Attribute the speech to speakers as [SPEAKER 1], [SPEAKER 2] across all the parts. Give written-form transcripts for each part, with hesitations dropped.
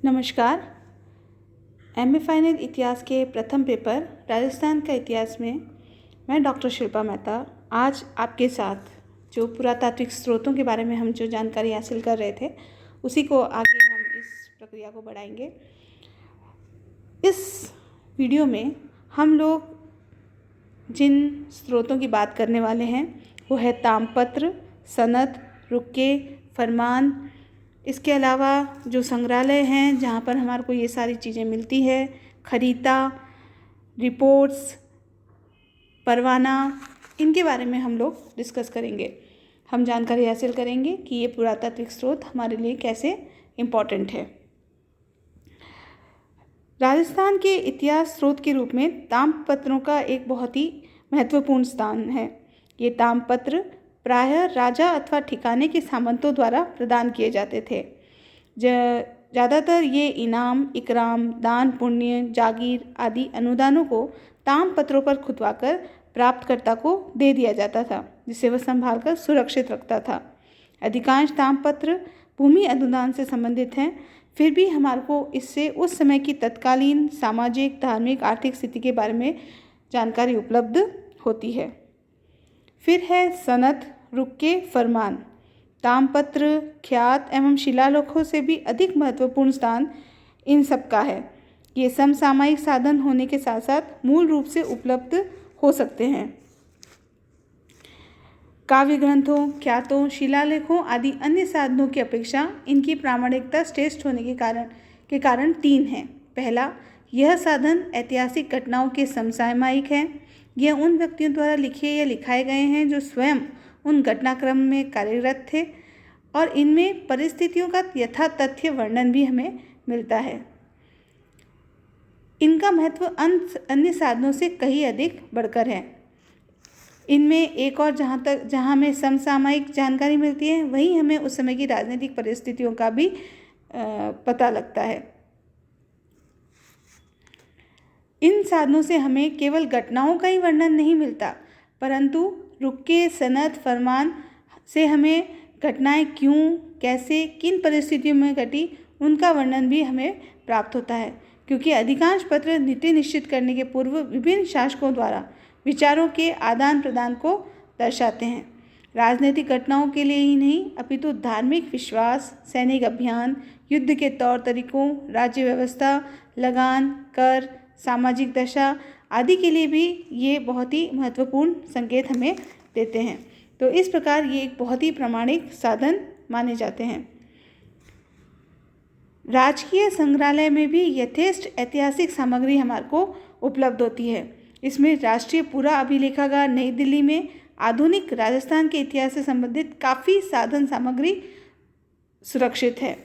[SPEAKER 1] नमस्कार। MA final इतिहास के प्रथम पेपर राजस्थान का इतिहास में मैं डॉक्टर शिल्पा मेहता आज आपके साथ जो पुरातात्विक स्रोतों के बारे में हम जो जानकारी हासिल कर रहे थे उसी को आगे हम इस प्रक्रिया को बढ़ाएंगे। इस वीडियो में हम लोग जिन स्रोतों की बात करने वाले हैं वो है ताम्रपत्र, सनद, रुक्के, फरमान। इसके अलावा जो संग्रहालय हैं जहाँ पर हमारे को ये सारी चीज़ें मिलती है, खरीता, रिपोर्ट्स, परवाना, इनके बारे में हम लोग डिस्कस करेंगे। हम जानकारी हासिल करेंगे कि ये पुरातात्विक स्रोत हमारे लिए कैसे इम्पॉर्टेंट है। राजस्थान के इतिहास स्रोत के रूप में ताम्रपत्रों का एक बहुत ही महत्वपूर्ण स्थान है। ये ताम्रपत्र प्रायः राजा अथवा ठिकाने के सामंतों द्वारा प्रदान किए जाते थे। ज़्यादातर ये इनाम, इकराम, दान, पुण्य, जागीर आदि अनुदानों को ताम्रपत्रों पर खुदवाकर प्राप्तकर्ता को दे दिया जाता था, जिसे वह संभाल कर सुरक्षित रखता था। अधिकांश ताम्रपत्र भूमि अनुदान से संबंधित हैं, फिर भी हमारे को इससे उस समय की तत्कालीन सामाजिक, धार्मिक, आर्थिक स्थिति के बारे में जानकारी उपलब्ध होती है। फिर है सनद, रुक्के, फरमान। ताम्रपत्र, ख्यात एवं शिलालेखों से भी अधिक महत्वपूर्ण स्थान इन सब का है। ये समसामयिक साधन होने के साथ साथ मूल रूप से उपलब्ध हो सकते हैं। काव्य ग्रंथों, ख्यातों, शिलालेखों आदि अन्य साधनों की अपेक्षा इनकी प्रामाणिकता श्रेष्ठ होने के कारण तीन हैं। पहला, यह साधन ऐतिहासिक घटनाओं के समसामयिक हैं। यह उन व्यक्तियों द्वारा लिखे या लिखाए गए हैं जो स्वयं उन घटनाक्रम में कार्यरत थे और इनमें परिस्थितियों का यथातथ्य वर्णन भी हमें मिलता है। इनका महत्व अन्य साधनों से कहीं अधिक बढ़कर है। इनमें एक और जहाँ हमें समसामयिक जानकारी मिलती है, वहीं हमें उस समय की राजनीतिक परिस्थितियों का भी पता लगता है। इन साधनों से हमें केवल घटनाओं का ही वर्णन नहीं मिलता, परंतु रुक्के, सनद, फरमान से हमें घटनाएं क्यों, कैसे, किन परिस्थितियों में घटी, उनका वर्णन भी हमें प्राप्त होता है। क्योंकि अधिकांश पत्र नीति निश्चित करने के पूर्व विभिन्न शासकों द्वारा विचारों के आदान प्रदान को दर्शाते हैं। राजनीतिक घटनाओं के लिए ही नहीं, अपितु धार्मिक विश्वास, सैनिक अभियान, युद्ध के तौर तरीकों, राज्य व्यवस्था, लगान, कर, सामाजिक दशा आदि के लिए भी ये बहुत ही महत्वपूर्ण संकेत हमें देते हैं। तो इस प्रकार ये एक बहुत ही प्रामाणिक साधन माने जाते हैं। राजकीय संग्रहालय में भी यथेष्ट ऐतिहासिक सामग्री हमारे को उपलब्ध होती है। इसमें राष्ट्रीय पुरा अभिलेखागार नई दिल्ली में आधुनिक राजस्थान के इतिहास से संबंधित काफ़ी साधन सामग्री सुरक्षित है।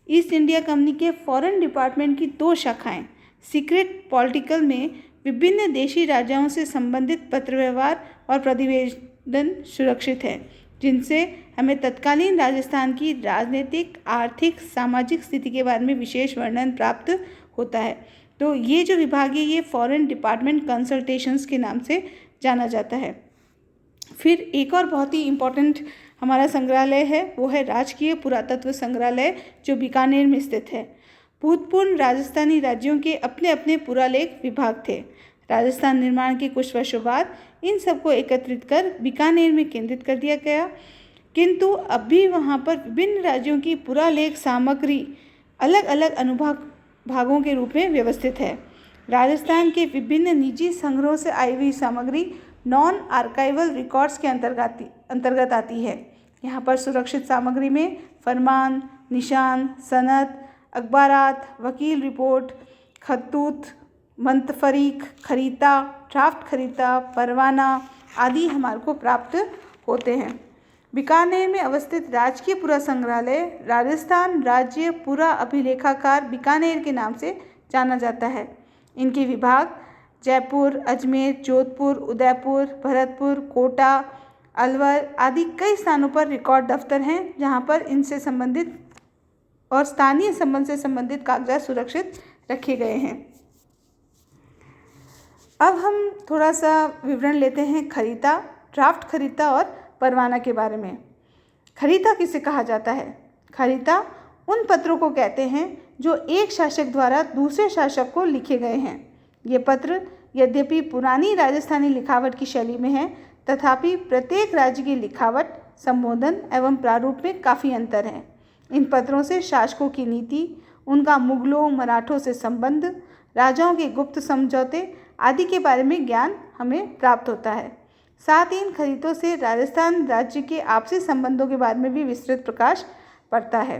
[SPEAKER 1] ईस्ट इंडिया कंपनी के फॉरेन डिपार्टमेंट की 2 शाखाएं सीक्रेट पॉलिटिकल में विभिन्न देशी राजाओं से संबंधित पत्र व्यवहार और प्रतिवेदन सुरक्षित है, जिनसे हमें तत्कालीन राजस्थान की राजनीतिक, आर्थिक, सामाजिक स्थिति के बारे में विशेष वर्णन प्राप्त होता है। तो ये जो विभाग है ये फॉरेन डिपार्टमेंट कंसल्टेशंस के नाम से जाना जाता है। फिर एक और बहुत ही इम्पोर्टेंट हमारा संग्रहालय है, वो है राजकीय पुरातत्व संग्रहालय, जो बीकानेर में स्थित है। भूतपूर्व राजस्थानी राज्यों के अपने अपने पुरालेख विभाग थे। राजस्थान निर्माण के कुछ वर्षों बाद इन सबको एकत्रित कर बीकानेर में केंद्रित कर दिया गया, किंतु अब भी वहाँ पर विभिन्न राज्यों की पुरालेख सामग्री अलग अलग अनुभागों के रूप में व्यवस्थित है। राजस्थान के विभिन्न निजी संग्रहों से आई हुई सामग्री नॉन आर्काइवल रिकॉर्ड्स के अंतर्गत आती है। यहाँ पर सुरक्षित सामग्री में फरमान, निशान, सनद, अखबारात, वकील रिपोर्ट, खतूत, मंतफरीक, खरीता, ड्राफ्ट खरीता, परवाना आदि हमारे को प्राप्त होते हैं। बीकानेर में अवस्थित राजकीय पुरा संग्रहालय राजस्थान राज्य पुरा अभिलेखागार बीकानेर के नाम से जाना जाता है। इनके विभाग जयपुर, अजमेर, जोधपुर, उदयपुर, भरतपुर, कोटा, अलवर आदि कई स्थानों पर रिकॉर्ड दफ्तर हैं, जहाँ पर इनसे संबंधित और स्थानीय संबंध से संबंधित कागजात सुरक्षित रखे गए हैं। अब हम थोड़ा सा विवरण लेते हैं खरीता, ड्राफ्ट खरीता और परवाना के बारे में। खरीता किसे कहा जाता है? खरीता उन पत्रों को कहते हैं जो एक शासक द्वारा दूसरे शासक को लिखे गए हैं। ये पत्र यद्यपि पुरानी राजस्थानी लिखावट की शैली में है, तथापि प्रत्येक राज्य की लिखावट, संबोधन एवं प्रारूप में काफ़ी अंतर है। इन पत्रों से शासकों की नीति, उनका मुगलों मराठों से संबंध, राजाओं के गुप्त समझौते आदि के बारे में ज्ञान हमें प्राप्त होता है। साथ ही इन खरीदों से राजस्थान राज्य के आपसी संबंधों के बारे में भी विस्तृत प्रकाश पड़ता है।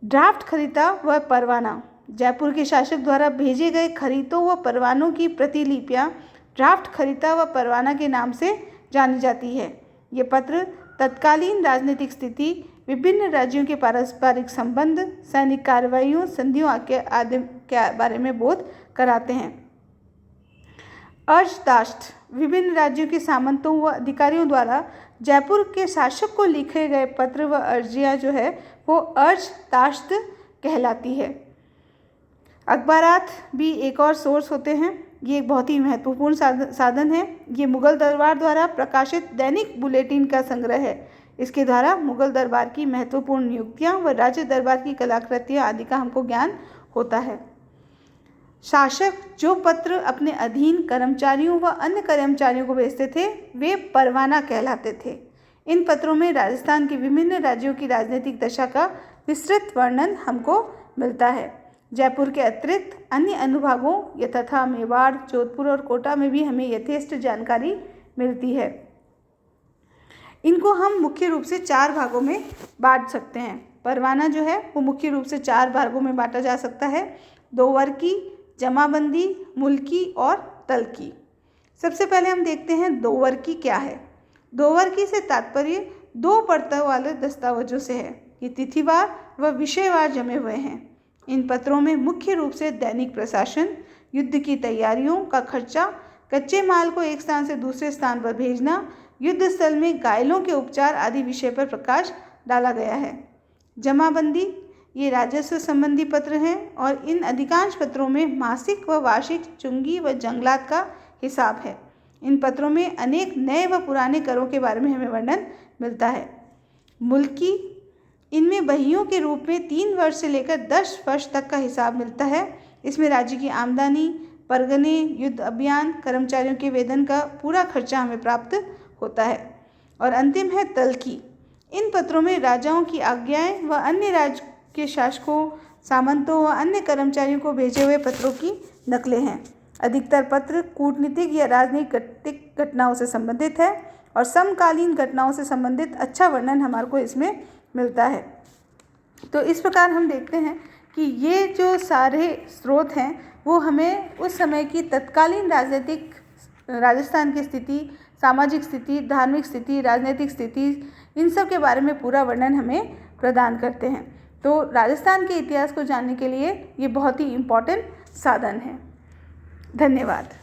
[SPEAKER 1] ड्राफ्ट खरीदा व परवाना। जयपुर के शासक द्वारा भेजे गए खरीदों व परवानों की प्रतिलिपियाँ ड्राफ्ट खरीदा व परवाना के नाम से जानी जाती है। ये पत्र तत्कालीन राजनीतिक स्थिति, विभिन्न राज्यों के पारस्परिक संबंध, सैनिक कार्रवाइयों, संधियों आदि के बारे में बोध कराते हैं। अर्जदाश्त। विभिन्न राज्यों के सामंतों व अधिकारियों द्वारा जयपुर के शासक को लिखे गए पत्र व अर्जियाँ जो है वो अर्जदाश्त कहलाती है। अखबारात भी एक और सोर्स होते हैं। ये एक बहुत ही महत्वपूर्ण साधन है। ये मुगल दरबार द्वारा प्रकाशित दैनिक बुलेटिन का संग्रह है। इसके द्वारा मुगल दरबार की महत्वपूर्ण नियुक्तियाँ व राज्य दरबार की कलाकृतियाँ आदि का हमको ज्ञान होता है। शासक जो पत्र अपने अधीन कर्मचारियों व अन्य कर्मचारियों को भेजते थे वे परवाना कहलाते थे। इन पत्रों में राजस्थान के विभिन्न राज्यों की राजनीतिक दशा का विस्तृत वर्णन हमको मिलता है। जयपुर के अतिरिक्त अन्य अनुभागों तथा मेवाड़, जोधपुर और कोटा में भी हमें यथेष्ट जानकारी मिलती है। इनको हम मुख्य रूप से 4 भागों में बांट सकते हैं। परवाना जो है वो मुख्य रूप से 4 भागों में बांटा जा सकता है: 2 वर्की, जमाबंदी, मुल्की और तल्की। सबसे पहले हम देखते हैं 2 वर्की क्या है। 2 वर्की से तात्पर्य 2 परतों वाले दस्तावेजों से है। ये तिथिवार व विषयवार जमे हुए हैं। इन पत्रों में मुख्य रूप से दैनिक प्रशासन, युद्ध की तैयारियों का खर्चा, कच्चे माल को एक स्थान से दूसरे स्थान पर भेजना, युद्ध स्थल में घायलों के उपचार आदि विषय पर प्रकाश डाला गया है। जमाबंदी ये राजस्व संबंधी पत्र हैं और इन अधिकांश पत्रों में मासिक व वार्षिक चुंगी व जंगलात का हिसाब है। इन पत्रों में अनेक नए व पुराने करों के बारे में हमें वर्णन मिलता है। मुल्की इनमें बहियों के रूप में 3 वर्ष से लेकर 10 वर्ष तक का हिसाब मिलता है। इसमें राज्य की आमदनी, परगने, युद्ध अभियान, कर्मचारियों के वेतन का पूरा खर्चा हमें प्राप्त होता है। और अंतिम है तल्की। इन पत्रों में राजाओं की आज्ञाएं व अन्य राज्य के शासकों, सामंतों व अन्य कर्मचारियों को भेजे हुए पत्रों की नकलें हैं। अधिकतर पत्र कूटनीतिक या राजनीतिक घटनाओं से संबंधित है और समकालीन घटनाओं से संबंधित अच्छा वर्णन हमारे को इसमें मिलता है। तो इस प्रकार हम देखते हैं कि ये जो सारे स्रोत हैं वो हमें उस समय की तत्कालीन राजस्थान की स्थिति, सामाजिक स्थिति, धार्मिक स्थिति, राजनीतिक स्थिति, इन सब के बारे में पूरा वर्णन हमें प्रदान करते हैं। तो राजस्थान के इतिहास को जानने के लिए ये बहुत ही इम्पोर्टेंट साधन है। धन्यवाद।